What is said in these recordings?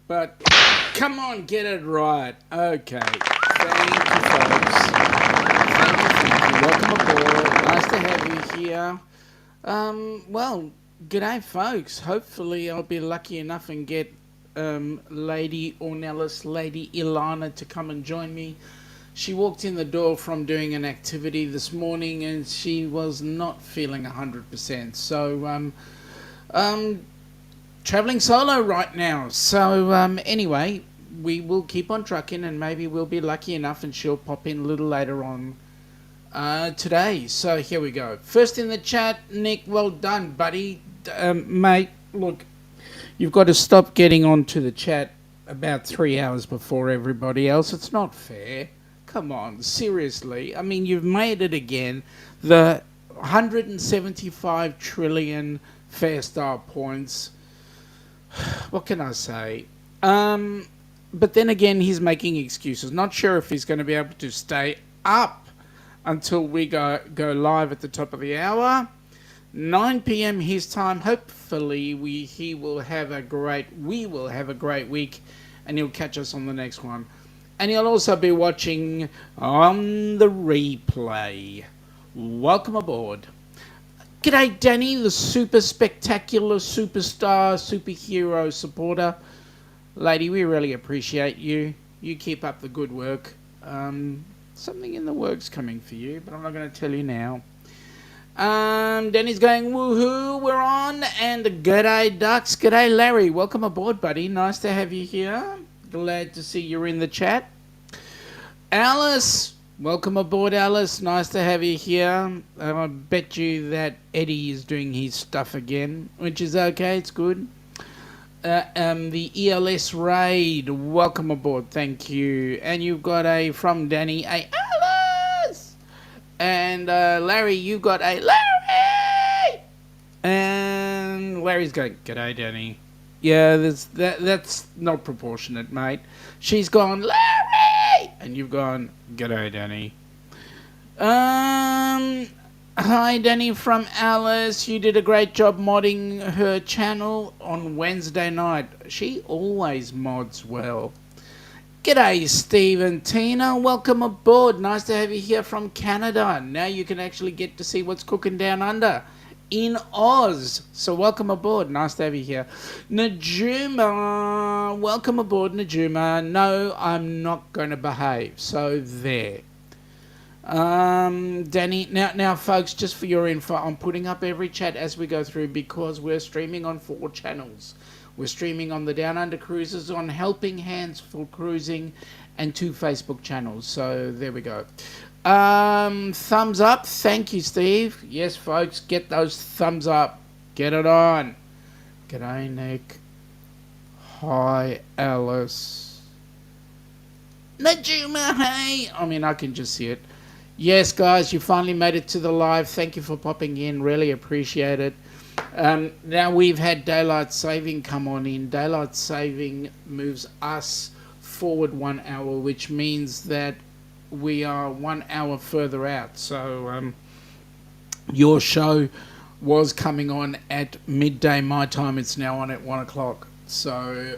but come on, get it right. Okay. Thank you, folks. Thank you. Welcome aboard. Nice to have you here. Well, g'day, folks. Hopefully, I'll be lucky enough and get Lady Ornelas, Lady Ilana to come and join me. She walked in the door from doing an activity this morning and she was not feeling 100%. So, traveling solo right now. So, anyway, we will keep on trucking and maybe we'll be lucky enough and she'll pop in a little later on today. So, here we go. First in the chat, Nick, well done, buddy. Mate, look, you've got to stop getting onto the chat about 3 hours before everybody else. It's not fair. Come on, seriously. I mean, you've made it again. The 175 trillion fair star points. What can I say? But then again, he's making excuses. Not sure if he's going to be able to stay up until we go live at the top of the hour. 9 p.m. his time. Hopefully, we will have a great week, and he'll catch us on the next one. And he'll also be watching on the replay. Welcome aboard. G'day, Danny, the super spectacular superstar, superhero supporter. Lady, we really appreciate you. You keep up the good work. Something in the works coming for you, but I'm not going to tell you now. Danny's going, woohoo, we're on. And g'day, Ducks. G'day, Larry. Welcome aboard, buddy. Nice to have you here. Glad to see you're in the chat. Alice, welcome aboard, Alice. Nice to have you here. I bet you that Eddie is doing his stuff again, which is okay. It's good. The ELS raid, welcome aboard. Thank you. And you've got from Danny, Alice. And Larry, you've got Larry. And Larry's going, g'day, Danny. Yeah, that's not proportionate, mate. She's gone, Larry! And you've gone, g'day, Danny. Hi, Danny from Alice. You did a great job modding her channel on Wednesday night. She always mods well. G'day, Steve and Tina. Welcome aboard. Nice to have you here from Canada. Now you can actually get to see what's cooking down under in Oz. So welcome aboard. Nice to have you here. Najuma. Welcome aboard, Najuma. No, I'm not going to behave. So there. Danny, now folks, just for your info, I'm putting up every chat as we go through because we're streaming on 4 channels. We're streaming on the Downunder Cruisers, on Helping Hands for Cruising, and 2 Facebook channels. So there we go. Thumbs up. Thank you, Steve. Yes, folks, get those thumbs up. Get it on. G'day, Nick. Hi, Alice. Najuma, hey. I mean, I can just see it. Yes, guys, you finally made it to the live. Thank you for popping in. Really appreciate it. Now we've had daylight saving come on in. Daylight saving moves us forward 1 hour, which means that we are 1 hour further out. So your show was coming on at midday my time. It's now on at 1 o'clock. So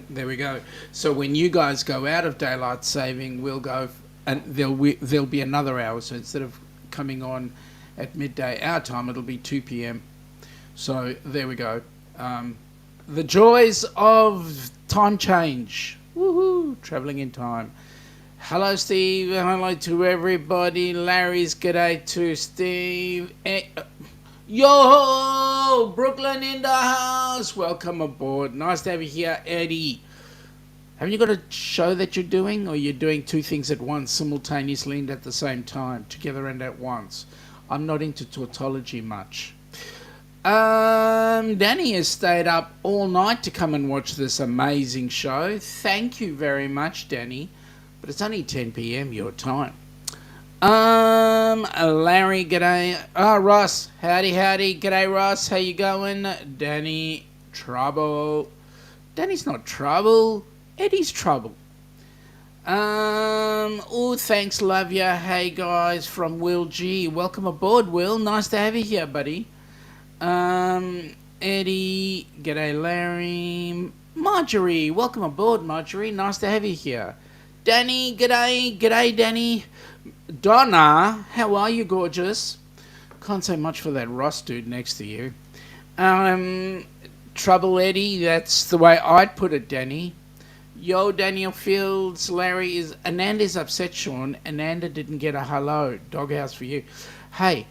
there we go. So when you guys go out of daylight saving, we'll go, and there'll be another hour. So instead of coming on at midday our time, it'll be 2 p.m. So there we go. The joys of time change. Woohoo! Traveling in time. Hello, Steve. Hello to everybody. Larry's g'day to Steve. Yo, Brooklyn in the house. Welcome aboard. Nice to have you here, Eddie. Haven't you got a show that you're doing, or you're doing 2 things at once, simultaneously and at the same time, together and at once? I'm not into tautology much. Danny has stayed up all night to come and watch this amazing show. Thank you very much, Danny. But it's only 10 p.m. your time. Larry, g'day. Ross, howdy. G'day, Ross. How you going? Danny, trouble. Danny's not trouble. Eddie's trouble. Thanks, love ya. Hey, guys, from Will G. Welcome aboard, Will. Nice to have you here, buddy. Eddie, g'day, Larry. Marjorie, welcome aboard, Marjorie. Nice to have you here. Danny, g'day, Danny. Donna, how are you, gorgeous? Can't say much for that Ross dude next to you. Trouble Eddie, that's the way I'd put it, Danny. Yo, Daniel Fields, Larry is... Ananda's upset, Sean. Ananda didn't get a hello. Doghouse for you. Hey,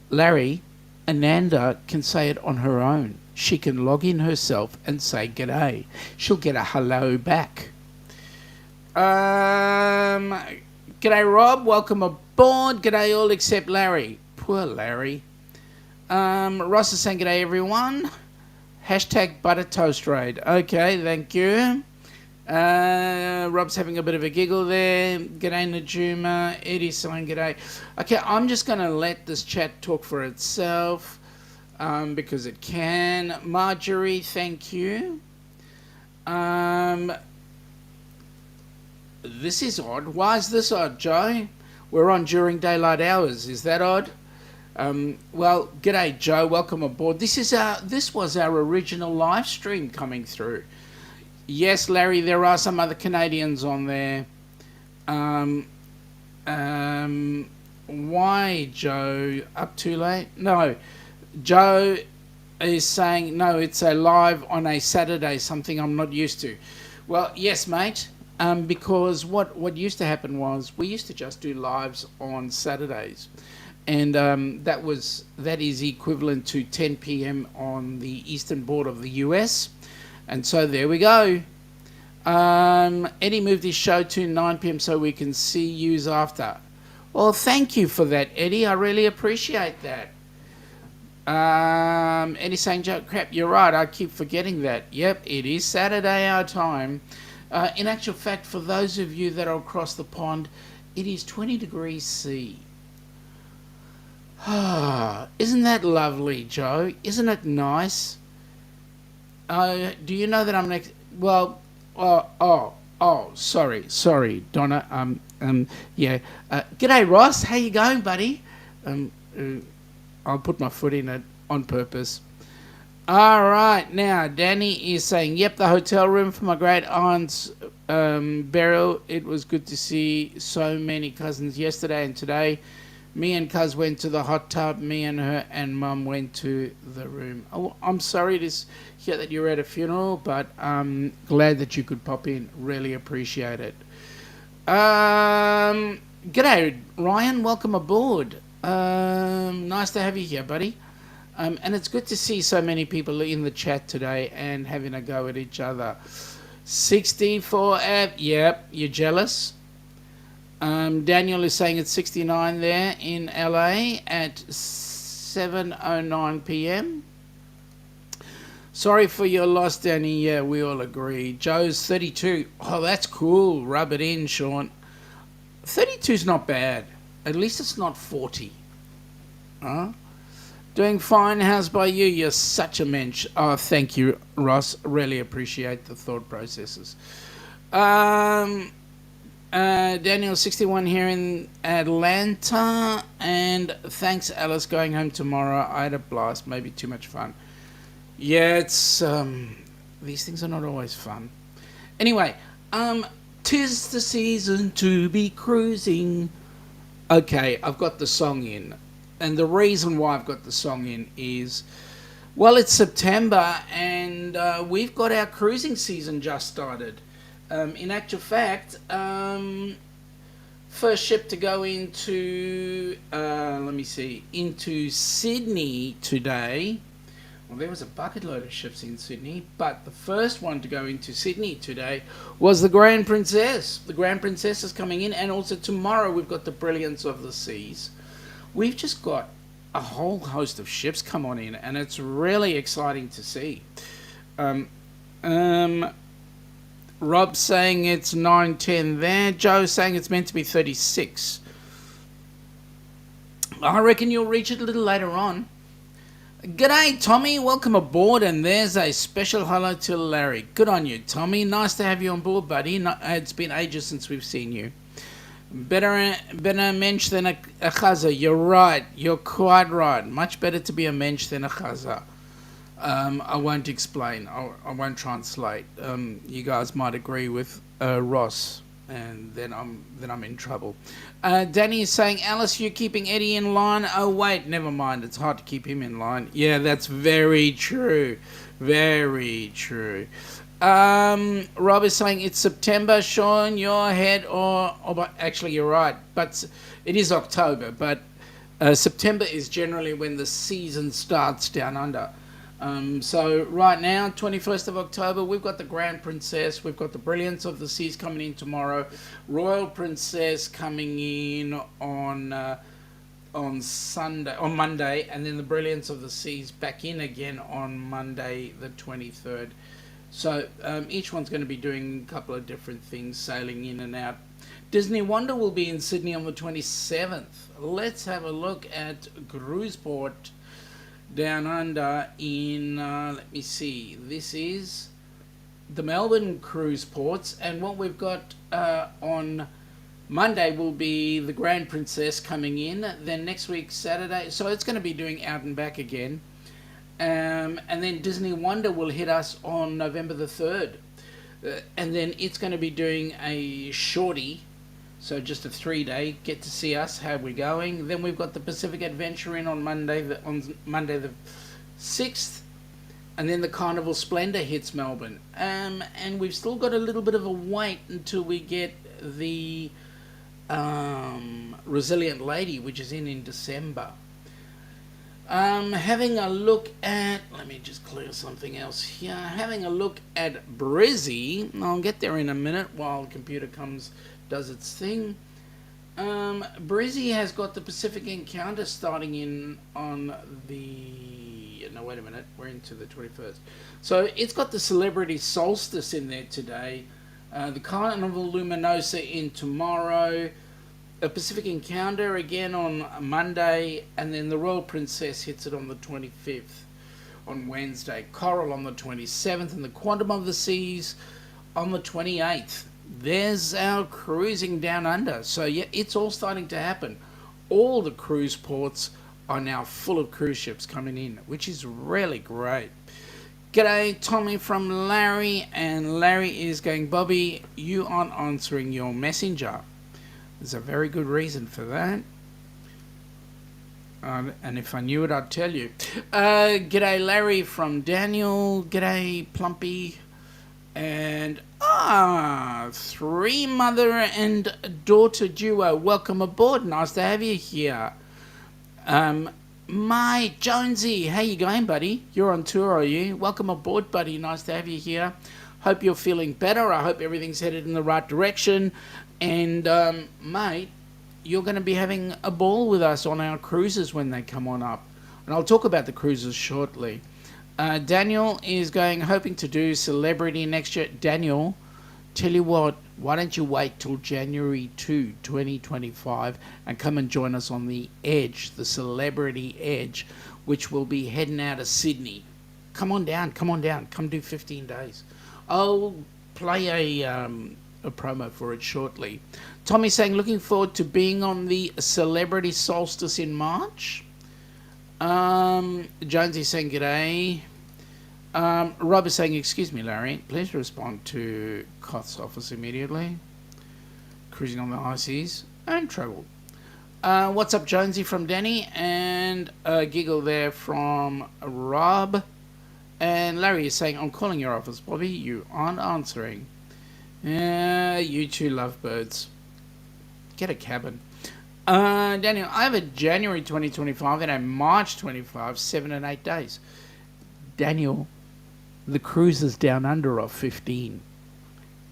Larry, Ananda can say it on her own. She can log in herself and say g'day. She'll get a hello back. G'day, Rob. Welcome aboard. G'day all except Larry. Poor Larry. Ross is saying g'day, everyone. Hashtag butter toast raid. Okay, thank you. Rob's having a bit of a giggle there. G'day, Najuma. Eddie's saying g'day. Okay, I'm just going to let this chat talk for itself because it can. Marjorie, thank you. This is odd. Why is this odd, Joe? We're on during daylight hours. Is that odd? Well, g'day, Joe. Welcome aboard. This was our original live stream coming through. Yes, Larry, there are some other Canadians on there. Why, Joe? Up too late? No. Joe is saying, no, it's a live on a Saturday, something I'm not used to. Well, yes, mate, because what used to happen was we used to just do lives on Saturdays. And that is equivalent to 10 p.m. on the eastern border of the U.S., and so there we go. Eddie moved his show to 9 p.m. so we can see yous after. Well, thank you for that, Eddie. I really appreciate that. Eddie saying, Joe, crap, you're right. I keep forgetting that. Yep, it is Saturday our time. In actual fact, for those of you that are across the pond, it is 20 degrees C. Isn't that lovely, Joe? Isn't it nice? Do you know that I'm next? Well, sorry, Donna. Yeah. G'day, Ross. How you going, buddy? I'll put my foot in it on purpose. All right, now Danny is saying, "Yep, the hotel room for my great aunt's burial. It was good to see so many cousins yesterday and today. Me and Cuz went to the hot tub. Me and her and Mum went to the room. Oh, I'm sorry to hear that you're at a funeral, but I'm glad that you could pop in. Really appreciate it. G'day, Ryan. Welcome aboard. Nice to have you here, buddy. And it's good to see so many people in the chat today and having a go at each other. 64 Ave. Yep, you're jealous. Daniel is saying it's 69 there in LA at 7:09 p.m. Sorry for your loss, Danny. Yeah, we all agree. Joe's 32. Oh, that's cool. Rub it in, Sean. 32's not bad. At least it's not 40. Doing fine. How's by you? You're such a mensch. Oh, thank you, Ross. Really appreciate the thought processes. Daniel 61 here in Atlanta, and thanks, Alice. Going home tomorrow. I had a blast. Maybe too much fun. Yeah, it's these things are not always fun. Anyway, 'tis the season to be cruising. Okay, I've got the song in, and the reason why I've got the song in is, well, it's September, and we've got our cruising season just started. In actual fact, first ship to go into, into Sydney today. Well, there was a bucket load of ships in Sydney, but the first one to go into Sydney today was the Grand Princess. The Grand Princess is coming in, and also tomorrow we've got the Brilliance of the Seas. We've just got a whole host of ships come on in, and it's really exciting to see. Rob's saying it's 9:10 there. Joe's saying it's meant to be 36. I reckon you'll reach it a little later on. G'day, Tommy. Welcome aboard, and there's a special hello to Larry. Good on you, Tommy. Nice to have you on board, buddy. It's been ages since we've seen you. Better a mensch than a chaza. You're right. You're quite right. Much better to be a mensch than a chaza. I won't explain. I won't translate. You guys might agree with Ross, and then I'm in trouble. Danny is saying, Alice, you're keeping Eddie in line. Oh wait, never mind. It's hard to keep him in line. Yeah, that's very true. Very true. Rob is saying it's September. Sean, your head but actually you're right. But it is October. But September is generally when the season starts down under. So right now, 21st of October, we've got the Grand Princess, we've got the Brilliance of the Seas coming in tomorrow, Royal Princess coming in on Monday, and then the Brilliance of the Seas back in again on Monday the 23rd. So each one's going to be doing a couple of different things, sailing in and out. Disney Wonder will be in Sydney on the 27th. Let's have a look at Cruiseport down under in, let me see, this is the Melbourne cruise ports, and what we've got on Monday will be the Grand Princess coming in, then next week Saturday, so it's going to be doing out and back again, and then Disney Wonder will hit us on November the 3rd, and then it's going to be doing a shorty, so just a 3-day, get to see us, how we're going. Then we've got the Pacific Adventure in on Monday the 6th, and then the Carnival Splendor hits Melbourne. And we've still got a little bit of a wait until we get the Resilient Lady, which is in December. Having a look at, let me just clear something else here. Having a look at Brizzy, I'll get there in a minute while the computer does its thing. Brizzy has got the Pacific Encounter starting in on the... No, wait a minute. We're into the 21st. So it's got the Celebrity Solstice in there today. The Carnival Luminosa in tomorrow. A Pacific Encounter again on Monday. And then the Royal Princess hits it on the 25th on Wednesday. Coral on the 27th. And the Quantum of the Seas on the 28th. There's our cruising down under. So yeah, it's all starting to happen. All the cruise ports are now full of cruise ships coming in, which is really great. G'day, Tommy from Larry, and Larry is going, Bobby, you aren't answering your messenger. There's a very good reason for that. And if I knew it, I'd tell you. G'day, Larry from Daniel. G'day, Plumpy. And three mother and daughter duo, welcome aboard. Nice to have you here. My Jonesy, how you going, buddy? You're on tour, are you? Welcome aboard, buddy. Nice to have you here. Hope you're feeling better. I hope everything's headed in the right direction. And mate, you're going to be having a ball with us on our cruises when they come on up, and I'll talk about the cruises shortly. Daniel is hoping to do Celebrity next year. Daniel, tell you what, why don't you wait till January 2, 2025 and come and join us on the Edge, the Celebrity Edge, which will be heading out of Sydney. Come on down, come do 15 days. I'll play a promo for it shortly. Tommy's saying, looking forward to being on the Celebrity Solstice in March. Jonesy's saying g'day. Rob is saying, excuse me, Larry, please respond to Koth's office immediately. Cruising on the high seas and travel. What's up, Jonesy from Danny, and a giggle there from Rob. And Larry is saying, I'm calling your office, Bobby, you aren't answering. You two lovebirds. Get a cabin. Daniel, I have a January 2025 and a March 25, 7 and 8 days. Daniel, the cruises down under are 15.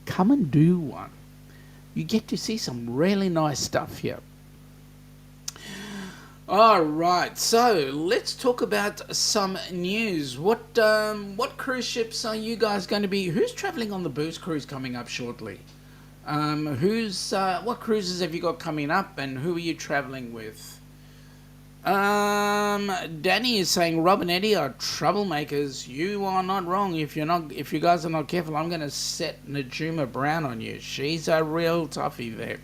Come and do one. You get to see some really nice stuff here. All right, so let's talk about some news. What cruise ships are you guys going to be? Who's traveling on the Booze Cruise coming up shortly? What cruises have you got coming up, and who are you traveling with? Danny is saying Rob and Eddie are troublemakers. You are not wrong. If you guys are not careful, I'm going to set Najuma Brown on you. She's a real toughie there.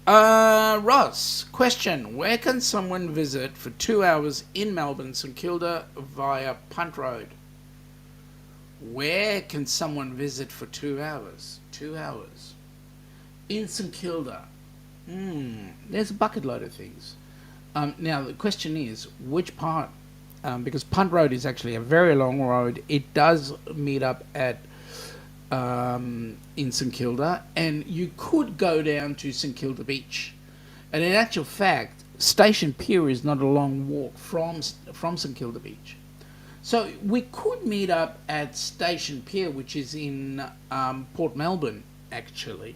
Ross, question. Where can someone visit for 2 hours in Melbourne, St Kilda via Punt Road? Where can someone visit for 2 hours? 2 hours. In St Kilda. There's a bucket load of things. Now, the question is, which part? Because Punt Road is actually a very long road. It does meet up at in St Kilda, and you could go down to St Kilda Beach. And in actual fact, Station Pier is not a long walk from St Kilda Beach. So we could meet up at Station Pier, which is in Port Melbourne, actually.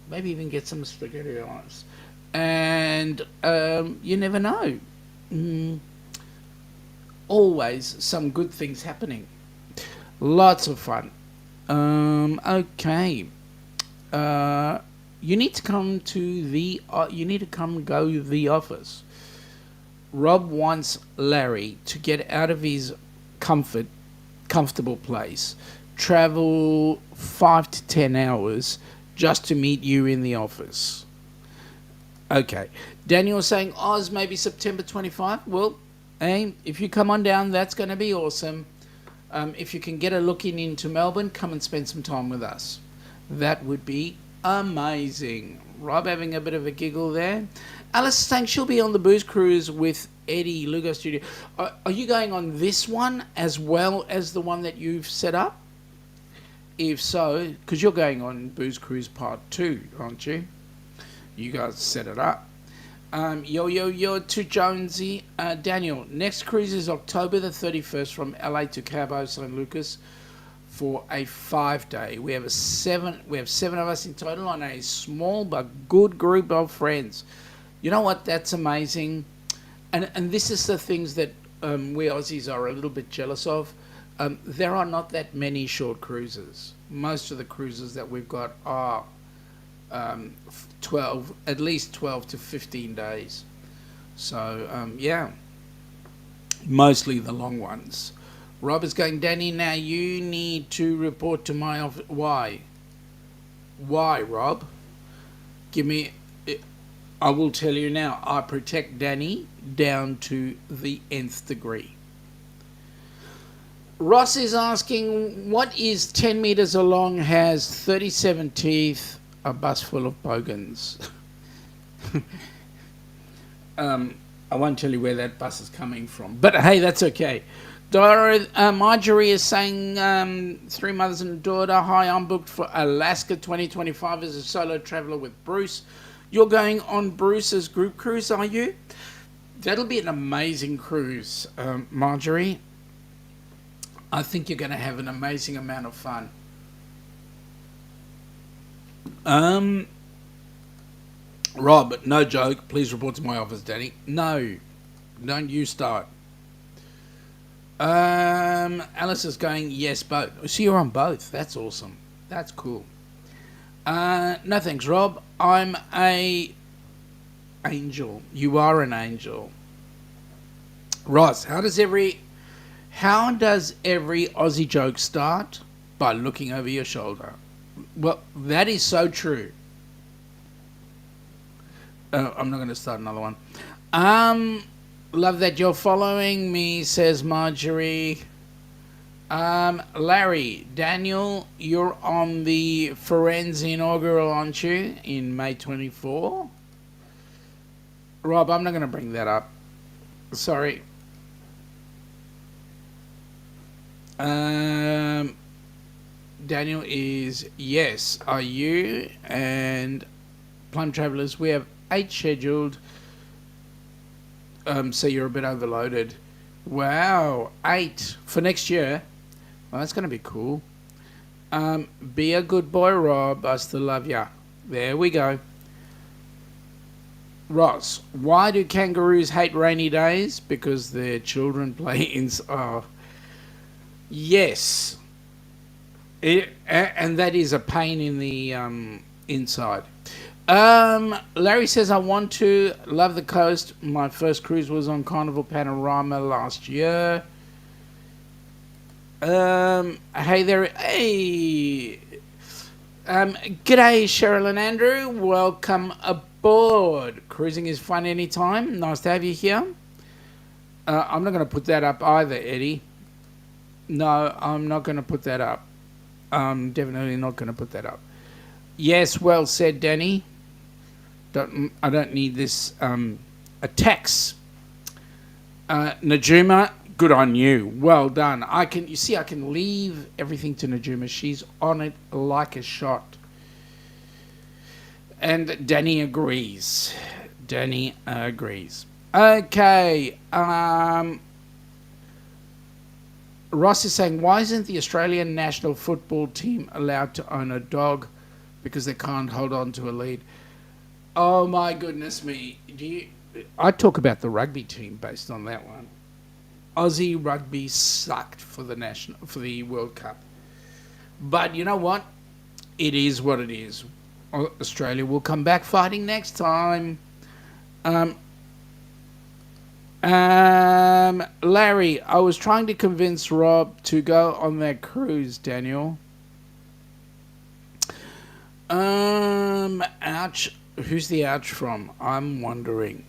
Maybe even get some spaghetti eyes. And you never know. Always some good things happening. Lots of fun. Okay. You need to come to the. You need to come go to the office. Rob wants Larry to get out of his comfortable place, travel 5 to 10 hours just to meet you in the office. Okay. Daniel saying Oz maybe September 25. Well, hey, if you come on down, that's going to be awesome. If you can get a look into Melbourne, come and spend some time with us. That would be amazing. Rob having a bit of a giggle there. Alice is saying she'll be on the booze cruise with Eddie Lugo Studio. Are you going on this one as well as the one that you've set up? If so, because you're going on Booze Cruise Part 2, aren't you? You guys set it up. Yo to Jonesy. Daniel, next cruise is October the 31st from LA to Cabo San Lucas for a 5-day. We have 7 of us in total on a small but good group of friends. You know what? That's amazing. And this is the things that we Aussies are a little bit jealous of. There are not that many short cruises. Most of the cruises that we've got are at least 12 to 15 days. So, yeah, mostly the long ones. Rob is going, Danny, now you need to report to my office. Why? Why, Rob? I will tell you now. I protect Danny down to the nth degree. Ross is asking, what is 10 meters long, has 37 teeth, a bus full of bogans? I won't tell you where that bus is coming from, but hey, that's okay. Marjorie is saying, 3 mothers and a daughter. Hi, I'm booked for Alaska 2025 as a solo traveller with Bruce. You're going on Bruce's group cruise, are you? That'll be an amazing cruise, Marjorie. I think you're going to have an amazing amount of fun. Rob, no joke. Please report to my office, Danny. No, don't you start. Alice is going, yes, both. So you're on both. That's awesome. That's cool. No thanks, Rob. I'm a angel. You are an angel. Ross, how does every Aussie joke start? By looking over your shoulder. Well, that is so true. I'm not going to start another one. Love that you're following me, says Marjorie. Larry, Daniel, you're on the Firenze inaugural, aren't you? In May 24. Rob, I'm not going to bring that up. Sorry. Daniel is yes. Are you? And Plum Travellers, we have 8 scheduled. So you're a bit overloaded. Wow, 8 for next year. Well, that's going to be cool. Be a good boy, Rob. I still love ya. There we go. Ross, why do kangaroos hate rainy days? Because their children play in... Oh, yes. And that is a pain in the inside. Larry says, I want to love the coast. My first cruise was on Carnival Panorama last year. Hey there. Hey. G'day, Cheryl and Andrew. Welcome aboard. Cruising is fun anytime. Nice to have you here. I'm not going to put that up either, Eddie. No, I'm not going to put that up. I'm definitely not going to put that up. Yes, well said, Danny. I don't need this attacks. Najuma, good on you. Well done. I can leave everything to Najuma. She's on it like a shot. And Danny agrees. Okay. Ross is saying, why isn't the Australian national football team allowed to own a dog? Because they can't hold on to a lead. Oh my goodness me. I talk about the rugby team based on that one. Aussie rugby sucked for the World Cup. But you know what? It is what it is. Australia will come back fighting next time. Larry, I was trying to convince Rob to go on that cruise, Daniel. Ouch. Who's the ouch from? I'm wondering.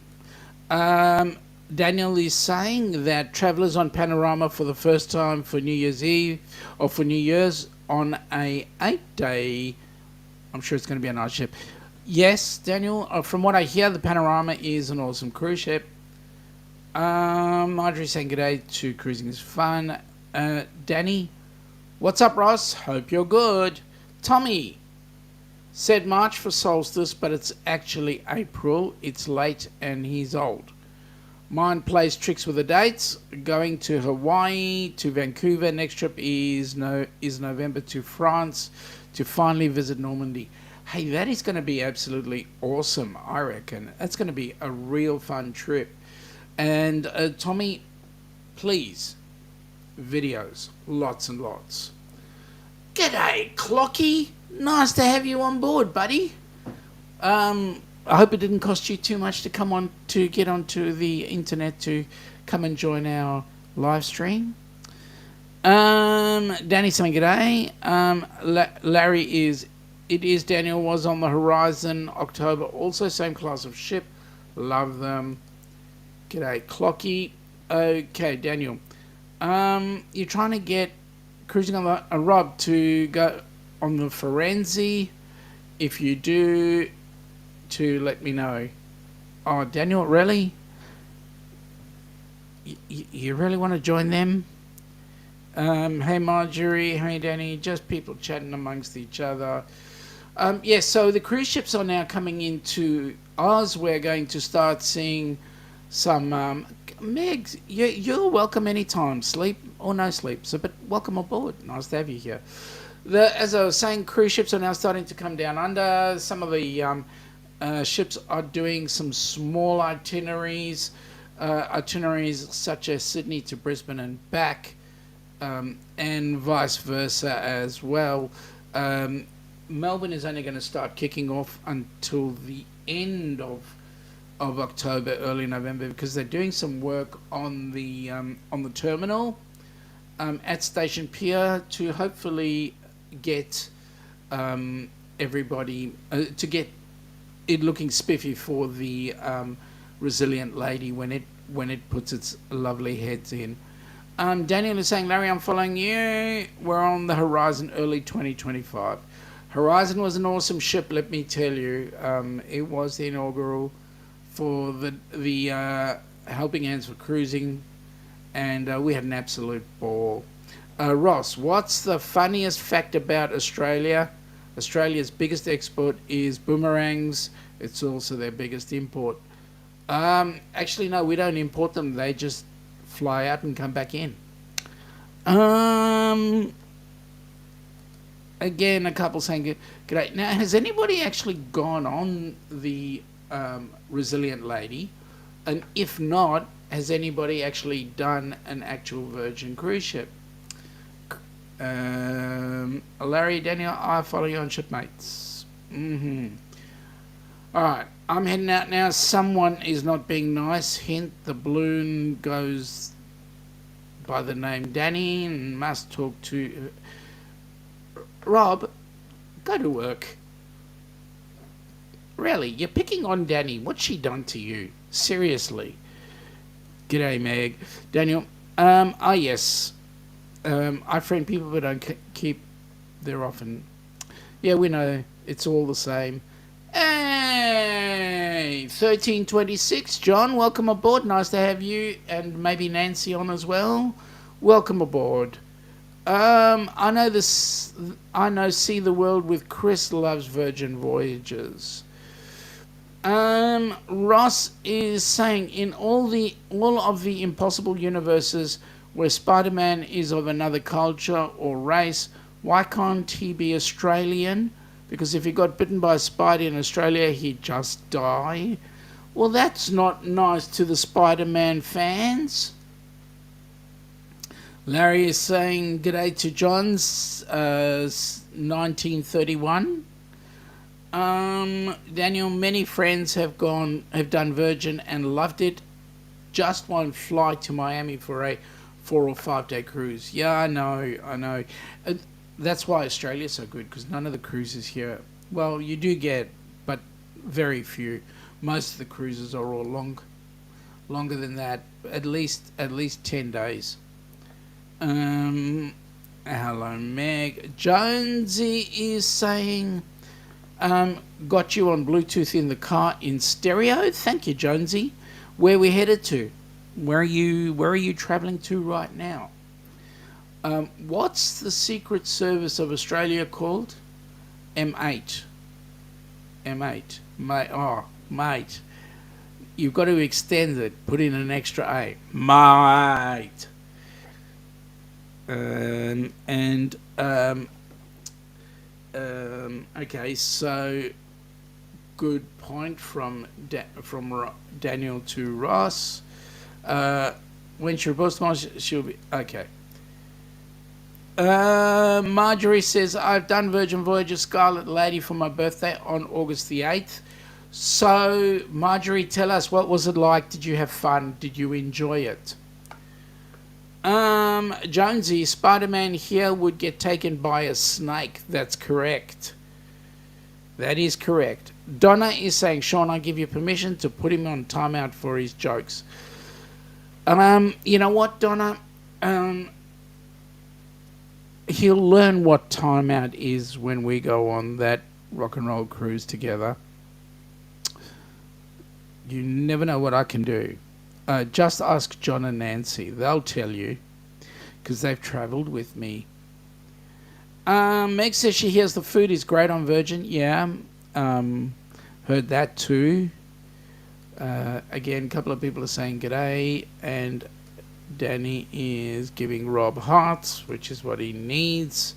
Daniel is saying that travellers on Panorama for the first time for New Year's Eve or for New Year's on a 8-day. I'm sure it's going to be a nice ship. Yes, Daniel. From what I hear, the Panorama is an awesome cruise ship. Marjorie saying g'day to cruising is fun. Danny, what's up, Ross? Hope you're good. Tommy said March for solstice, but it's actually April. It's late and he's old. Mine plays tricks with the dates. Going to Hawaii, to Vancouver. Next trip is November to France to finally visit Normandy. Hey, that is going to be absolutely awesome, I reckon. That's going to be a real fun trip. And Tommy, please, videos, lots and lots. G'day, Clocky. Nice to have you on board, buddy. I hope it didn't cost you too much to get onto the internet to come and join our live stream. Danny saying g'day. Larry it is Daniel was on the horizon, October, also same class of ship. Love them. G'day, Clocky. Okay, Daniel. You're trying to get cruising on a Rob to go on the Firenze. If you do, to let me know. Oh, Daniel, really? You really want to join them? Hey, Marjorie. Hey, Danny. Just people chatting amongst each other. So the cruise ships are now coming into Oz. We're going to start seeing some... Megs, you're welcome anytime, sleep or no sleep. But welcome aboard. Nice to have you here. As I was saying, cruise ships are now starting to come down under. Some of the ships are doing some small itineraries such as Sydney to Brisbane and back, and vice versa as well. Melbourne is only going to start kicking off until the end of October, early November, because they're doing some work on the terminal at Station Pier to hopefully get everybody to get it looking spiffy for the Resilient Lady when it puts its lovely heads in. Daniel is saying, Larry, I'm following you. We're on the Horizon early 2025. Horizon was an awesome ship, let me tell you. It was the inaugural for the Helping Hands for Cruising, and we had an absolute ball. Ross, what's the funniest fact about Australia? Australia's biggest export is boomerangs. It's also their biggest import. Actually, no, we don't import them. They just fly out and come back in. Again, a couple saying g'day. Now, has anybody actually gone on the Resilient Lady? And if not, has anybody actually done an actual Virgin cruise ship? Larry, Daniel, I follow you on shipmates. Alright, I'm heading out now. Someone is not being nice. Hint, the balloon goes by the name Danny and must talk to... Rob, Go to work. Really, you're picking on Danny. What's she done to you? Seriously. G'day, Meg. Daniel. Yes. I friend people but don't keep their often. Yeah, we know. It's all the same. Hey! 1326. John, welcome aboard. Nice to have you and maybe Nancy on as well. Welcome aboard. I know See the World with Chris loves Virgin Voyages. Ross is saying in all of the impossible universes where Spider-Man is of another culture or race, why can't he be Australian? Because if he got bitten by a spider in Australia, he'd just die. Well, that's not nice to the Spider-Man fans. Larry is saying g'day to John's 1931. Daniel, many friends have done Virgin and loved it. Just won't fly to Miami for a 4 or 5 day cruise. Yeah, I know. That's why Australia's so good, because none of the cruises here. Well, you do get, but very few. Most of the cruises are all longer than that. At least 10 days. Hello, Meg. Jonesy is saying. Got you on Bluetooth in the car in stereo. Thank you, Jonesy. Where we headed to? Where are you travelling to right now? What's the Secret Service of Australia called? M8. Mate. You've got to extend it. Put in an extra A. Mate. Okay, so good point from Daniel to Ross. When she reports tomorrow, she'll be okay. Marjorie says, I've done Virgin Voyager Scarlet Lady for my birthday on August the 8th. So, Marjorie, tell us, what was it like? Did you have fun? Did you enjoy it? Jonesy, Spider-Man here would get taken by a snake. That's correct. That is correct. Donna is saying, Sean, I give you permission to put him on timeout for his jokes. You know what, Donna? He'll learn what timeout is when we go on that rock and roll cruise together. You never know what I can do. Just ask John and Nancy. They'll tell you, because they've travelled with me. Meg says she hears the food is great on Virgin. Yeah, heard that too. Again, a couple of people are saying g'day, and Danny is giving Rob hearts, which is what he needs.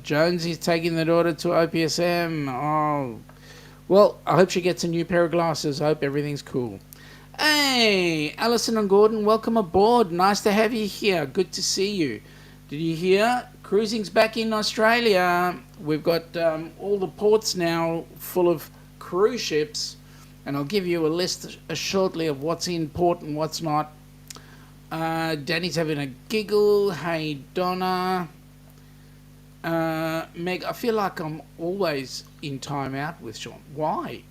Jonesy's taking the daughter to OPSM. Oh, well, I hope she gets a new pair of glasses. I hope everything's cool. Hey, Alison and Gordon, welcome aboard. Nice to have you here. Good to see you. Did you hear? Cruising's back in Australia. We've got all the ports now full of cruise ships, and I'll give you a list shortly of what's in port and what's not. Danny's having a giggle. Hey, Donna. Meg, I feel like I'm always in timeout with Sean. Why?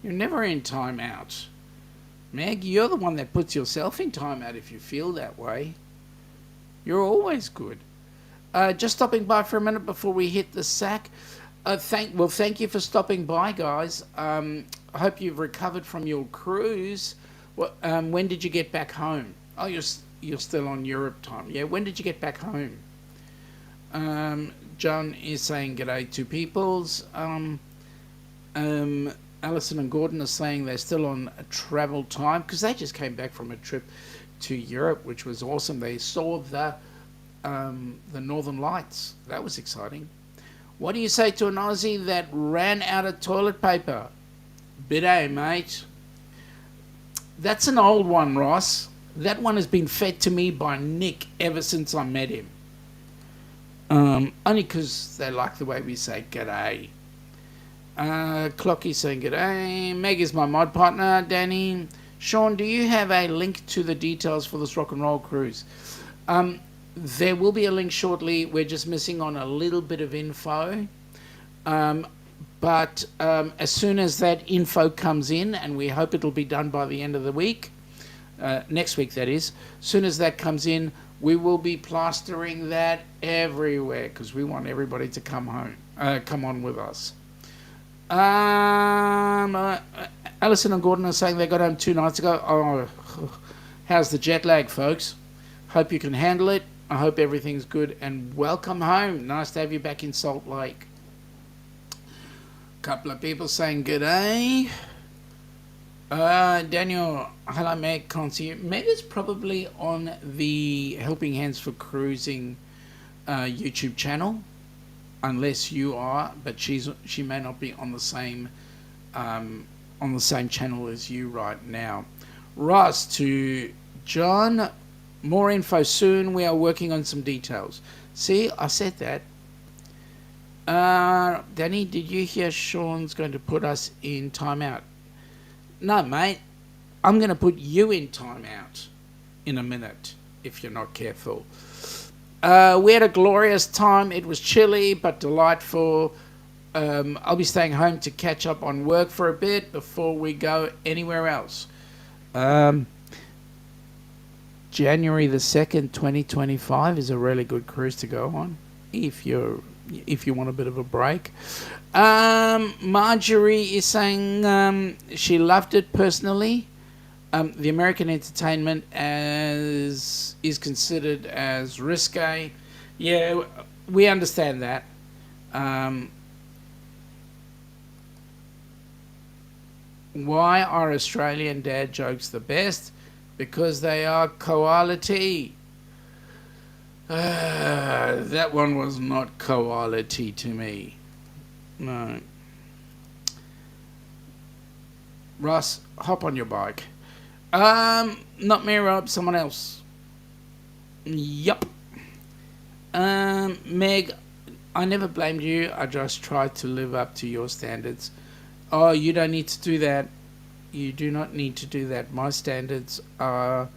You're never in timeout. Meg, you're the one that puts yourself in timeout if you feel that way. You're always good. Just stopping by for a minute before we hit the sack. Thank you for stopping by, guys. I hope you've recovered from your cruise. When did you get back home? Oh, you're still on Europe time. Yeah, when did you get back home? John is saying g'day to peoples. Alison and Gordon are saying they're still on a travel time because they just came back from a trip to Europe, which was awesome. They saw the Northern Lights. That was exciting. What do you say to an Aussie that ran out of toilet paper? Bidet, mate. That's an old one, Ross. That one has been fed to me by Nick ever since I met him. Only because they like the way we say g'day. Clocky saying g'day. Meg is my mod partner. Danny. Sean, do you have a link to the details for this rock and roll cruise? There will be a link shortly. We're just missing on a little bit of info. Um, but as soon as that info comes in, and we hope it'll be done by the end of the week, next week that is, as soon as that comes in, we will be plastering that everywhere because we want everybody to come on with us. Alison and Gordon are saying they got home 2 nights ago. Oh, how's the jet lag, folks? Hope you can handle it. I hope everything's good, and welcome home. Nice to have you back in Salt Lake. Couple of people saying good day. Daniel, hello Meg, can't see you. Meg is probably on the Helping Hands for Cruising YouTube channel, unless you are, but she may not be on the same channel as you right now. Ross to John, more info soon. We are working on some details. See, I said that. Danny, did you hear Sean's going to put us in timeout? No, mate. I'm going to put you in timeout in a minute if you're not careful. We had a glorious time. It was chilly but delightful. I'll be staying home to catch up on work for a bit before we go anywhere else. January the 2nd, 2025 is a really good cruise to go on if you want a bit of a break. Marjorie is saying she loved it personally. The American entertainment is considered as risque. Yeah, we understand that. Why are Australian dad jokes the best? Because they are quality. That one was not quality to me. No. Ross, hop on your bike. Not me, Rob, someone else. Yup. Meg, I never blamed you. I just tried to live up to your standards. Oh, you don't need to do that. You do not need to do that. My standards are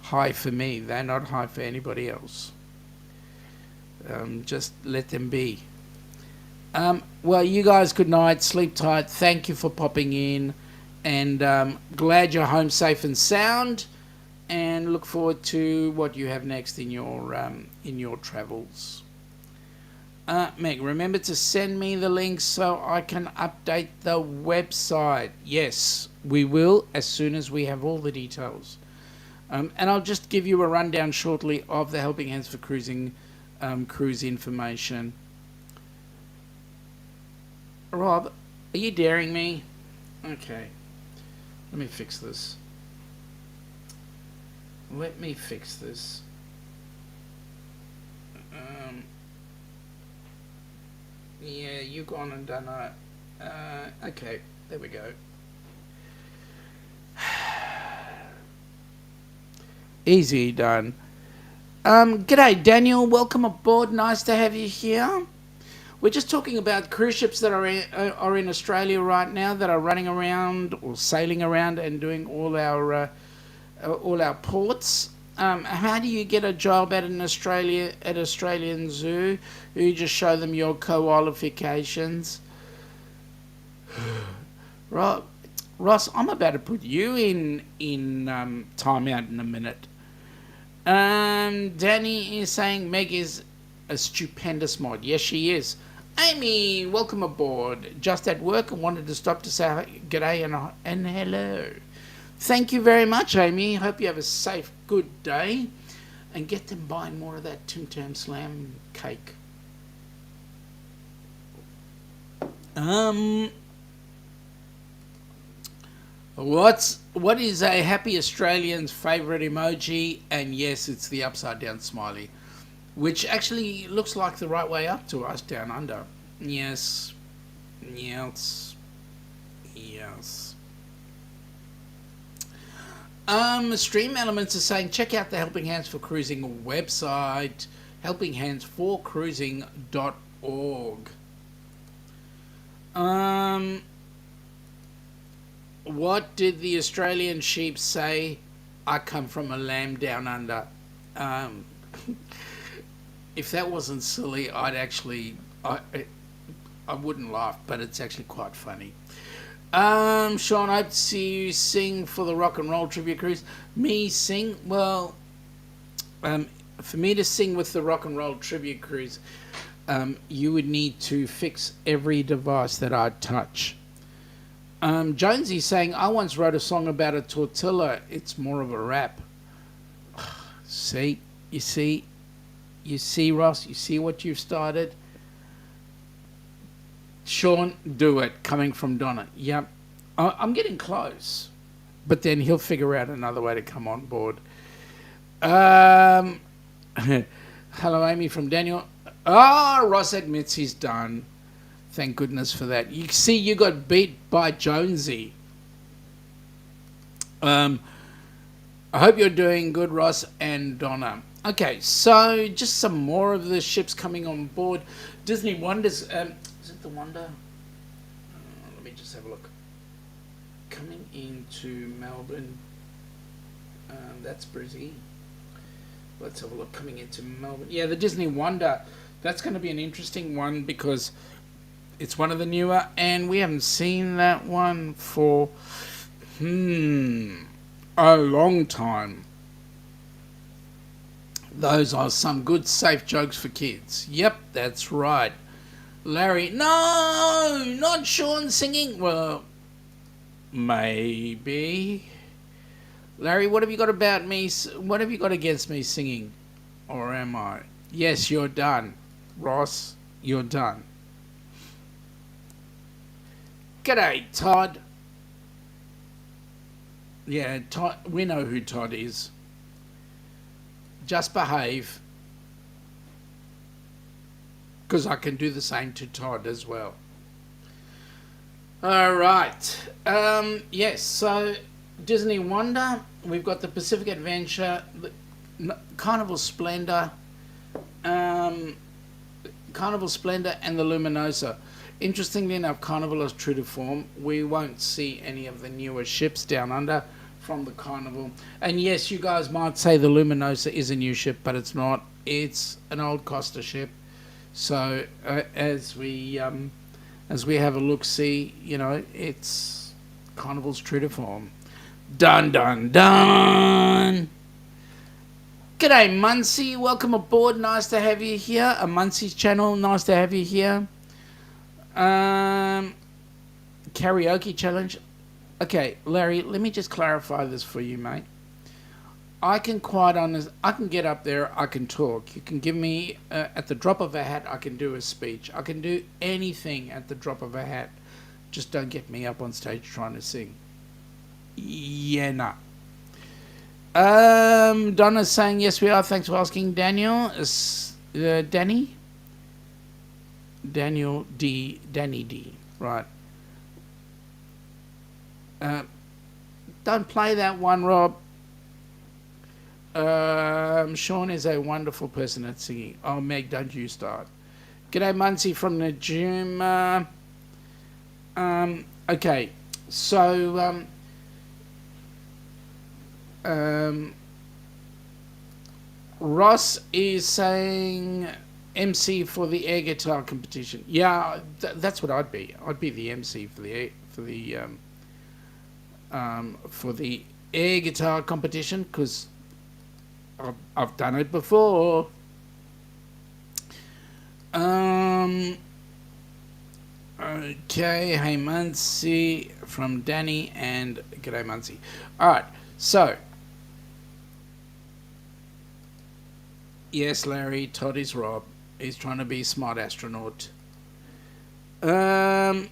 high for me. They're not high for anybody else. Just let them be. Well, you guys, good night. Sleep tight. Thank you for popping in. And glad you're home safe and sound. And look forward to what you have next in your travels. Meg, remember to send me the link so I can update the website. Yes, we will as soon as we have all the details. And I'll just give you a rundown shortly of the Helping Hands for Cruising cruise information. Rob, are you daring me? Okay, let me fix this. Yeah, you've gone and done that. Okay, there we go. Easy done. G'day, Daniel. Welcome aboard. Nice to have you here. We're just talking about cruise ships that are in Australia right now that are running around or sailing around and doing all our ports. How do you get a job at an Australian zoo? You just show them your qualifications. Ross, I'm about to put you in timeout in a minute. Danny is saying Meg is a stupendous mod. Yes, she is. Amy, welcome aboard. Just at work and wanted to stop to say g'day and hello. Thank you very much, Amy. Hope you have a safe, good day. And get them buying more of that Tim Tam Slam cake. What is a happy Australian's favourite emoji? And yes, it's the upside down smiley, which actually looks like the right way up to us down under. Yes. Stream Elements are saying check out the Helping Hands for Cruising website, helpinghandsforcruising.org. What did the Australian sheep say? I come from a lamb down under. If that wasn't silly, I wouldn't laugh, but it's actually quite funny. Sean, I hope to see you sing for the rock and roll trivia cruise. Me sing? Well, for me to sing with the rock and roll trivia cruise, you would need to fix every device that I touch. Jonesy's saying, I once wrote a song about a tortilla. It's more of a rap. See? You see? You see, Ross? You see what you've started? Sean, do it. Coming from Donna. Yep. I'm getting close. But then he'll figure out another way to come on board. Hello, Amy from Daniel. Ross admits he's done. Thank goodness for that. You see, you got beat by Jonesy. I hope you're doing good, Ross and Donna. Okay, so just some more of the ships coming on board. Disney Wonders. Is it the Wonder? Let me just have a look. Coming into Melbourne. That's Brizzy. Let's have a look. Coming into Melbourne. Yeah, the Disney Wonder. That's going to be an interesting one because it's one of the newer, and we haven't seen that one for a long time. Those are some good, safe jokes for kids. Yep, that's right. Larry, no, not Sean singing. Well, maybe. Larry, what have you got about me? What have you got against me singing? Or am I? Yes, you're done. Ross, you're done. G'day, Todd. Yeah, Todd, we know who Todd is. Just behave. Because I can do the same to Todd as well. All right. Yes, so Disney Wonder. We've got the Pacific Adventure, Carnival Splendor, Carnival Splendor and the Luminosa. Interestingly enough, Carnival is true to form. We won't see any of the newer ships down under from the Carnival. And yes, you guys might say the Luminosa is a new ship, but it's not. It's an old Costa ship. So as we have a look, see, it's Carnival's true to form. Dun dun dun. G'day, Muncie. Welcome aboard. Nice to have you here. A Muncie's channel. Nice to have you here. Karaoke challenge. Okay, Larry, let me just clarify this for you, mate. I can get up there, I can talk. You can give me, at the drop of a hat, I can do a speech. I can do anything at the drop of a hat. Just don't get me up on stage trying to sing. Yeah, nah. Donna's saying, yes, we are. Thanks for asking, Daniel. Danny? Danny D. Right. Don't play that one, Rob. Sean is a wonderful person at singing. Oh, Meg, don't you start. G'day, Muncie from the gym. Okay, so Ross is saying MC for the air guitar competition. Yeah, that's what I'd be. I'd be the MC for the air guitar competition because I've done it before. Okay, hey Muncie from Danny and g'day Muncie. All right, so yes, Larry, Todd is Rob. He's trying to be a smart astronaut. G'day,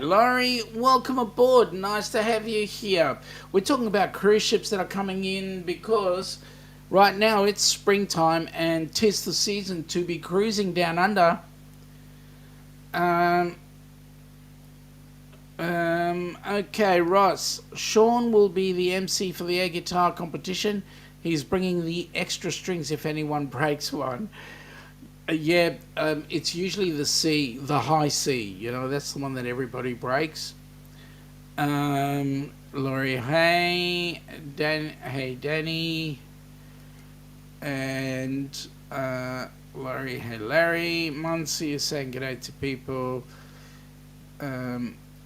Laurie. Welcome aboard. Nice to have you here. We're talking about cruise ships that are coming in because right now it's springtime and 'tis the season to be cruising down under. Okay, Ross. Sean will be the MC for the air guitar competition. He's bringing the extra strings if anyone breaks one. It's usually the C, the high C. That's the one that everybody breaks. Laurie, hey, Danny. And Larry, hey Larry. Muncie is saying g'day to people.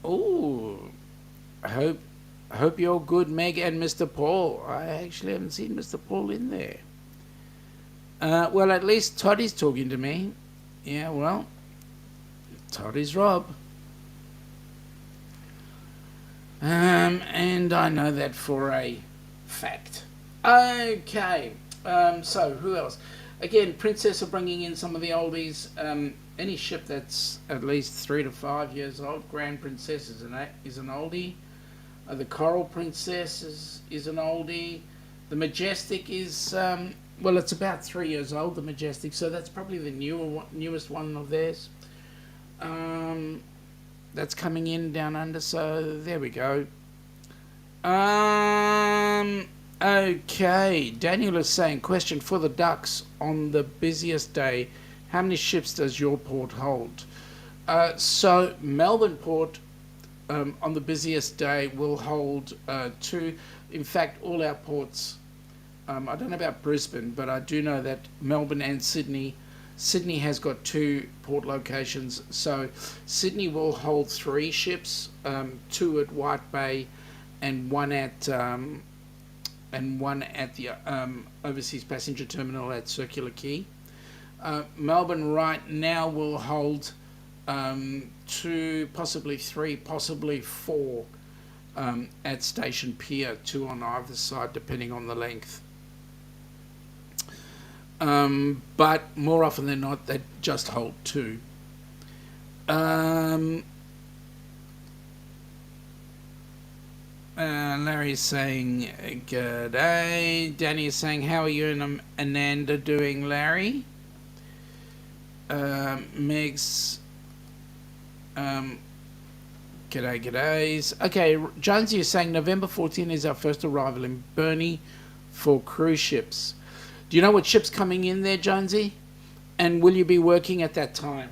Oh, I hope you're good, Meg and Mr. Paul. I actually haven't seen Mr. Paul in there. Well, at least Toddy's talking to me. Yeah, well, Toddy's Rob. And I know that for a fact. Okay. So who else? Again, Princess are bringing in some of the oldies. Any ship that's at least 3 to 5 years old. Grand Princess is an oldie. The Coral Princess is an oldie. The Majestic is well, it's about 3 years old. The Majestic, so that's probably the newest one of theirs. That's coming in down under. So there we go. Okay, Daniel is saying, question for the Ducks on the busiest day. How many ships does your port hold? So Melbourne Port on the busiest day will hold 2. In fact, all our ports, I don't know about Brisbane, but I do know that Melbourne and Sydney has got 2 port locations. So Sydney will hold 3 ships, 2 at White Bay and one at the overseas passenger terminal at Circular Quay. Melbourne right now will hold 2, possibly 3, possibly 4 at Station Pier, 2 on either side, depending on the length. But more often than not, they just hold 2. Larry's saying, g'day. Danny is saying, how are you and Ananda doing, Larry? Meg's, g'days. Okay, Jonesy is saying November 14 is our first arrival in Burnie for cruise ships. Do you know what ship's coming in there, Jonesy? And will you be working at that time?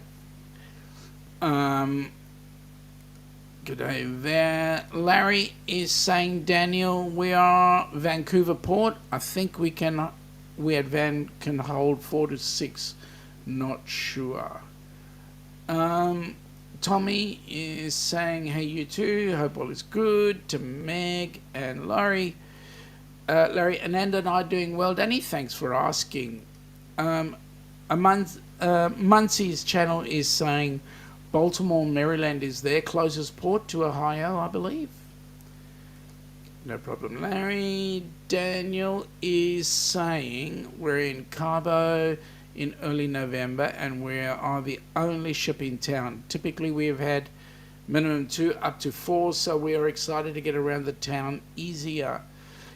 G'day there. Larry is saying, Daniel, we are Vancouver Port. I think we at Van can hold 4 to 6. Not sure. Tommy is saying, hey, you too. Hope all is good. To Meg and Laurie. Larry, Ananda and I are doing well, Danny. Thanks for asking. Muncie's channel is saying Baltimore, Maryland is their closest port to Ohio, I believe. No problem, Larry. Daniel is saying we're in Cabo in early November and we are the only ship in town. Typically we have had minimum 2 up to 4, so we are excited to get around the town easier.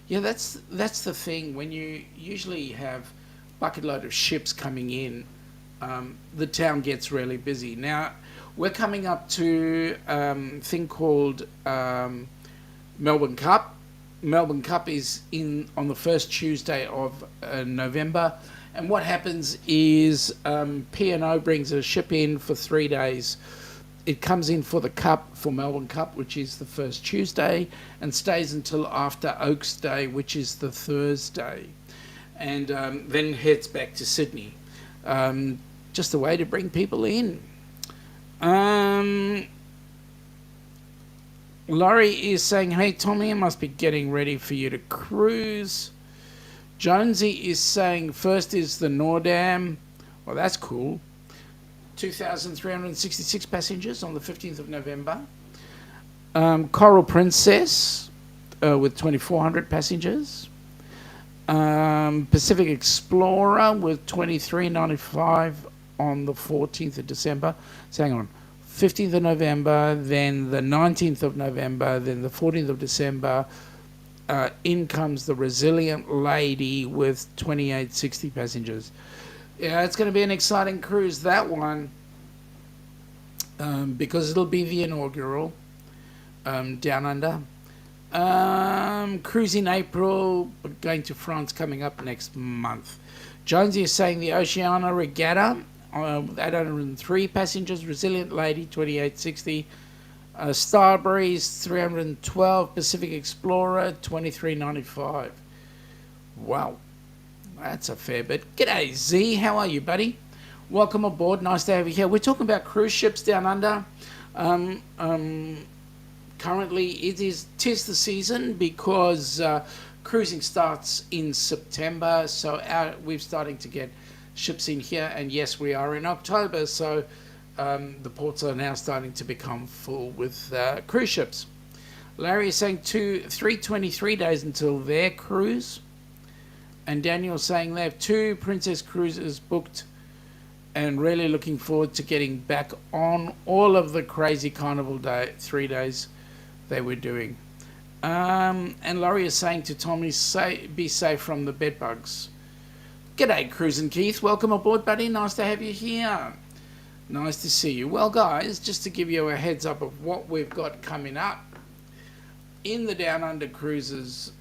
Yeah, that's the thing. When you usually have bucket load of ships coming in, the town gets really busy. Now, we're coming up to a thing called Melbourne Cup. Melbourne Cup is on the first Tuesday of November. And what happens is P&O brings a ship in for 3 days. It comes in for the Cup, for Melbourne Cup, which is the first Tuesday, and stays until after Oaks Day, which is the Thursday. And then heads back to Sydney. Just a way to bring people in. Laurie is saying, hey Tommy, I must be getting ready for you to cruise. Jonesy is saying first is the Nordam. Well, that's cool. 2,366 passengers on the 15th of November. Coral Princess with 2,400 passengers. Pacific Explorer with 2,395 on the 14th of December. So hang on. 15th of November, then the 19th of November, then the 14th of December. In comes the Resilient Lady with 2,860 passengers. Yeah, it's going to be an exciting cruise, that one, because it'll be the inaugural Down Under. Cruise in April, going to France coming up next month. Jonesy is saying the Oceania Regatta, 803 passengers, Resilient Lady, 2,860. Starbreeze, 312. Pacific Explorer, 2,395. Wow. That's a fair bit. G'day, Z. How are you, buddy? Welcome aboard. Nice to have you here. We're talking about cruise ships down under. Um, um, Currently, tis the season because cruising starts in September. So we're starting to get ships in here, and yes, we are in October. So the ports are now starting to become full with cruise ships. Larry is saying 323 days until their cruise. And Daniel's saying they have 2 Princess cruises booked and really looking forward to getting back on all of the crazy carnival 3 days they were doing. And Laurie is saying to Tommy, be safe from the bed bugs. G'day, Cruisin' Keith. Welcome aboard, buddy. Nice to have you here. Nice to see you. Well, guys, just to give you a heads up of what we've got coming up in the Downunder Cruisers,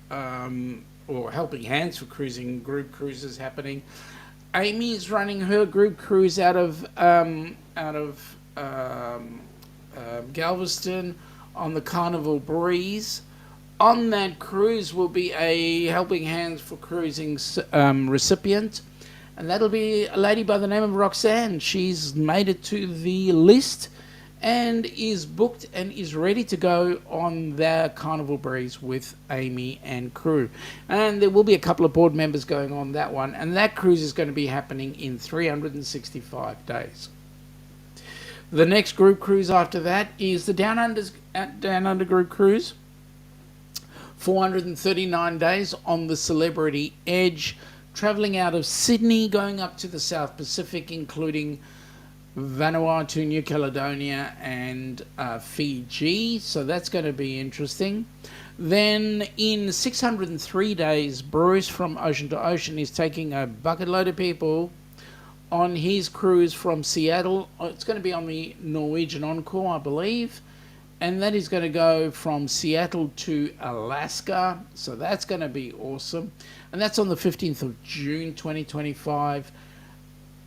or Helping Hands for Cruising group cruises happening. Amy's running her group cruise out of Galveston on the Carnival Breeze. On that cruise will be a Helping Hands for Cruising recipient, and that'll be a lady by the name of Roxanne. She's made it to the list and is booked and is ready to go on the Carnival Breeze with Amy and crew. And there will be a couple of board members going on that one, and that cruise is going to be happening in 365 days. The next group cruise after that is the Down Under Group Cruise. 439 days on the Celebrity Edge, travelling out of Sydney, going up to the South Pacific, including Vanuatu, New Caledonia, and Fiji. So that's going to be interesting. Then in 603 days, Bruce from Ocean to Ocean is taking a bucket load of people on his cruise from Seattle. It's going to be on the Norwegian Encore, I believe. And that is going to go from Seattle to Alaska. So that's going to be awesome. And that's on the 15th of June, 2025.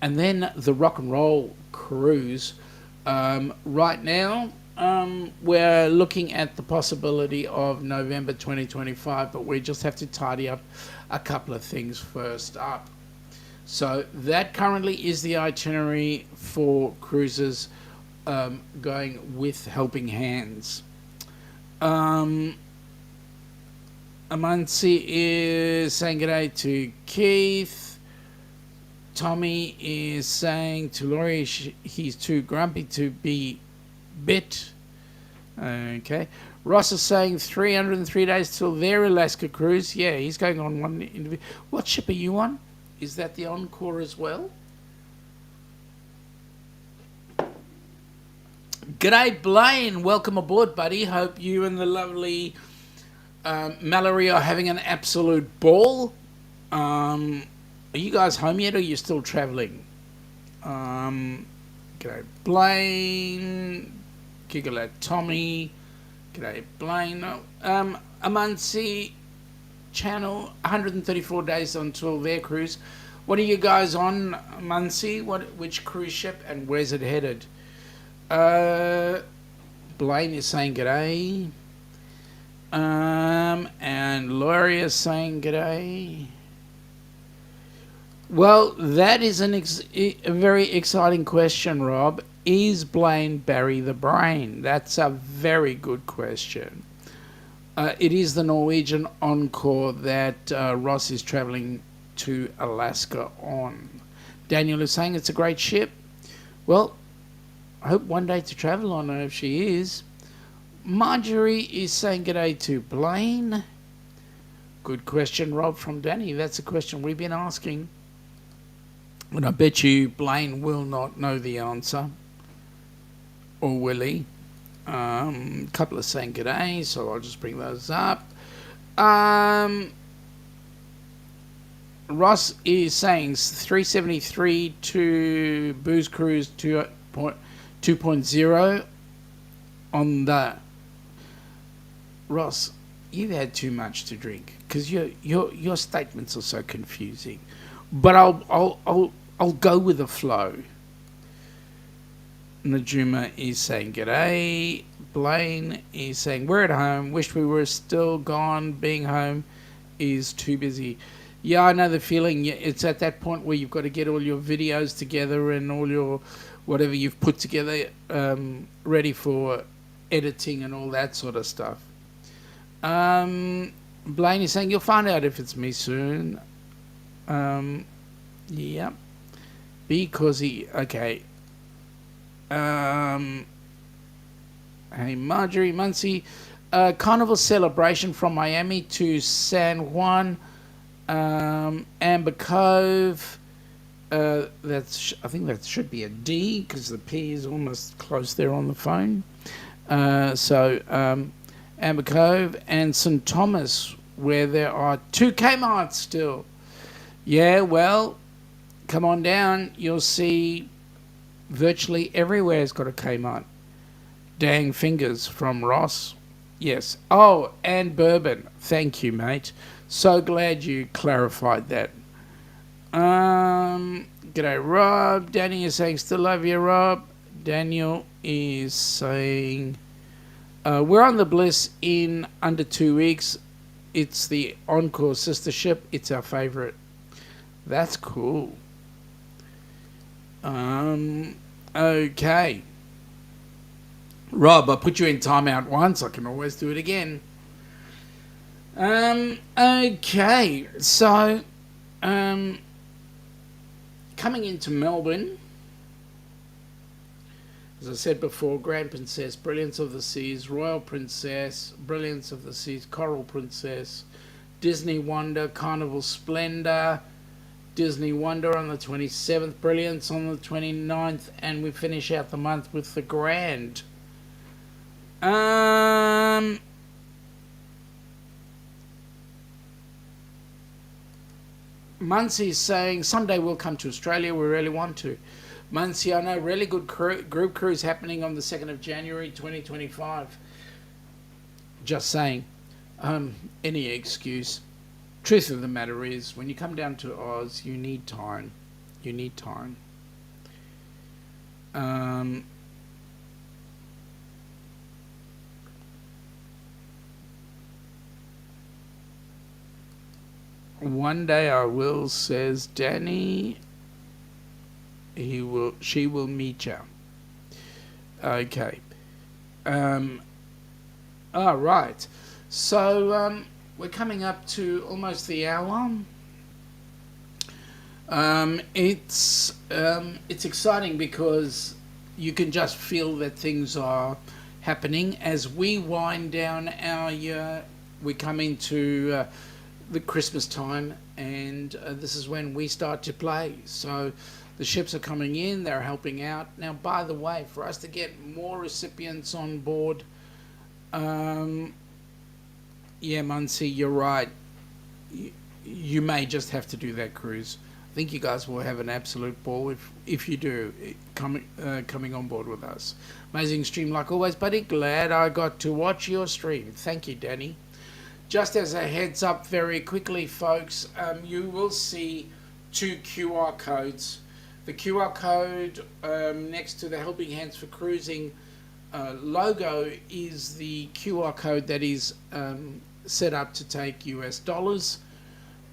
And then the Rock and Roll Cruise. Right now, we're looking at the possibility of November 2025, but we just have to tidy up a couple of things first up. So that currently is the itinerary for cruises going with Helping Hands. Amansi is saying g'day to Keith. Tommy is saying to Laurie he's too grumpy to be bit. Okay. Ross is saying 303 days till their Alaska cruise. Yeah, he's going on one interview. What ship are you on? Is that the Encore as well? G'day, Blaine. Welcome aboard, buddy. Hope you and the lovely Mallory are having an absolute ball. Are you guys home yet, or are you still travelling? G'day, Blaine. Giggle at Tommy. G'day, Blaine. Amansi channel, 134 days until their cruise. What are you guys on, Muncie? Which cruise ship and where's it headed? Blaine is saying g'day. And Laurie is saying g'day. Well, that is a very exciting question, Rob. Is Blaine Barry the Brain? That's a very good question. It is the Norwegian Encore that Ross is travelling to Alaska on. Daniel is saying it's a great ship. Well, I hope one day to travel on her if she is. Marjorie is saying g'day to Blaine. Good question, Rob, from Danny. That's a question we've been asking. And I bet you Blaine will not know the answer. Or will he? Couple of saying g'day, so I'll just bring those up. Ross is saying 373 to Booze Cruise 2.0 on the... Ross, you've had too much to drink because your statements are so confusing. But I'll go with the flow. Najuma is saying g'day. Blaine is saying we're at home. Wish we were still gone. Being home is too busy. Yeah, I know the feeling. It's at that point where you've got to get all your videos together and all your whatever you've put together ready for editing and all that sort of stuff. Blaine is saying you'll find out if it's me soon. Yeah, because he okay. Hey, Marjorie Muncie, carnival celebration from Miami to San Juan, Amber Cove. I think that should be a D because the P is almost close there on the phone. Amber Cove and St Thomas, where there are 2 Kmarts still. Yeah, well, come on down. You'll see virtually everywhere's got a Kmart. Dang fingers from Ross. Yes. Oh, and bourbon. Thank you, mate. So glad you clarified that. G'day, Rob. Danny is saying, still love you, Rob. Daniel is saying, we're on the Bliss in under 2 weeks. It's the Encore sister ship. It's our favourite. That's cool. Okay. Rob, I put you in timeout once. I can always do it again. Okay. So, coming into Melbourne, as I said before, Grand Princess, Brilliance of the Seas, Royal Princess, Brilliance of the Seas, Coral Princess, Disney Wonder, Carnival Splendor, Disney Wonder on the 27th, Brilliance on the 29th, and we finish out the month with the Grand. Muncie's saying, someday we'll come to Australia, we really want to. Muncie, I know, really good group cruise happening on the 2nd of January 2025. Just saying. Any excuse. Truth of the matter is, when you come down to Oz, you need time. You need time. One day I will, says Danny. She will meet you. Okay. All right. So we're coming up to almost the hour. It's exciting because you can just feel that things are happening as we wind down our year. We come into the Christmas time, and this is when we start to play. So the ships are coming in, they're helping out. Now, by the way, for us to get more recipients on board, yeah, Muncie, you're right. You may just have to do that cruise. I think you guys will have an absolute ball if you do coming on board with us. Amazing stream like always, buddy. Glad I got to watch your stream. Thank you, Danny. Just as a heads up very quickly, folks, you will see 2 QR codes. The QR code next to the Helping Hands for Cruising logo is the QR code that is set up to take US dollars.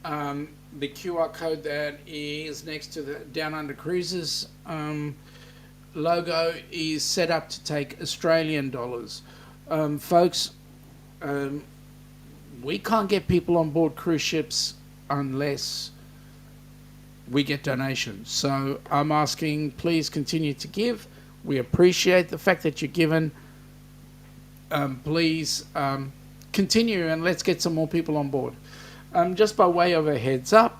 The QR code that is next to the Downunder Cruisers logo is set up to take Australian dollars. Folks, we can't get people on board cruise ships unless we get donations. So I'm asking, please continue to give. We appreciate the fact that you're given. Please continue and let's get some more people on board. Just by way of a heads up,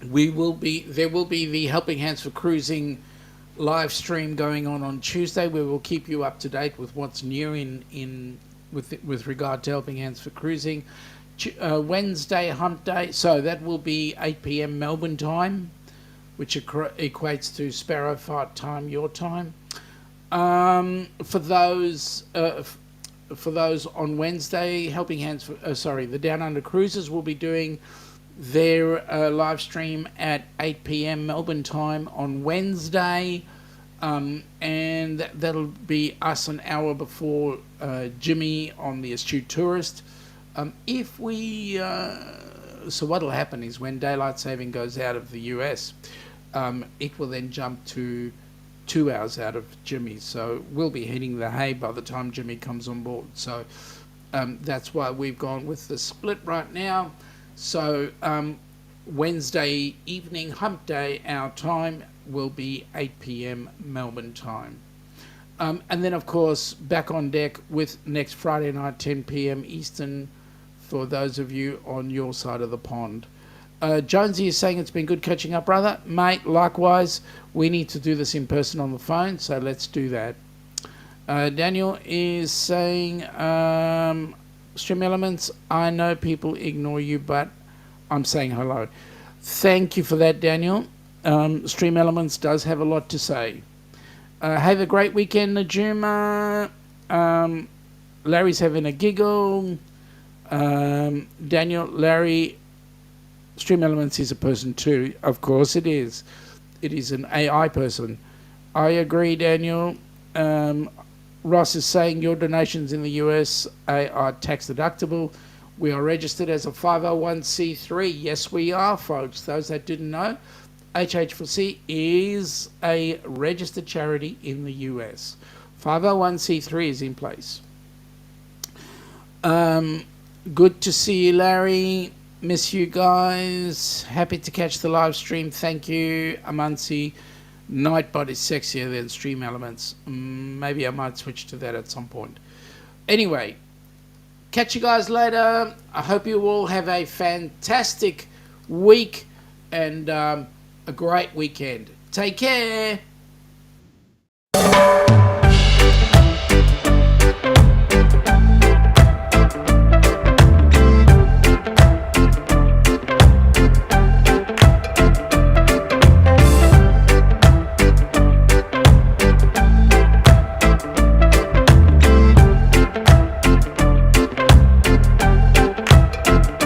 there will be the Helping Hands for Cruising live stream going on Tuesday. We will keep you up to date with what's new with regard to Helping Hands for Cruising. Wednesday, Hump Day, so that will be 8 p.m. Melbourne time, which equates to Sparrow Fart time, your time. For those on Wednesday, Helping Hands for the Downunder Cruisers will be doing their live stream at 8 p.m. Melbourne time on Wednesday. And that'll be us an hour before Jimmy on the Astute Tourist. If we so what will happen is when daylight saving goes out of the US, it will then jump to 2 hours out of Jimmy. So we'll be hitting the hay by the time Jimmy comes on board. So that's why we've gone with the split right now. So Wednesday evening, hump day, our time will be 8 p.m. Melbourne time. And then, of course, back on deck with next Friday night, 10 p.m. Eastern, for those of you on your side of the pond. Jonesy is saying it's been good catching up, brother. Mate, likewise, we need to do this in person on the phone, so let's do that. Daniel is saying, Stream Elements, I know people ignore you, but I'm saying hello. Thank you for that, Daniel. Stream Elements does have a lot to say. Have a great weekend, Najuma. Larry's having a giggle. Daniel, Larry, Stream Elements is a person too. Of course it is. It is an AI person. I agree, Daniel. Ross is saying your donations in the US are tax deductible. We are registered as a 501c3. Yes, we are, folks. Those that didn't know, HH4C is a registered charity in the US. 501c3 is in place. Good to see you, Larry. Miss you guys. Happy to catch the live stream. Thank you, Amansi. Nightbot is sexier than Stream Elements. Maybe I might switch to that at some point. Anyway, catch you guys later. I hope you all have a fantastic week and a great weekend. Take care.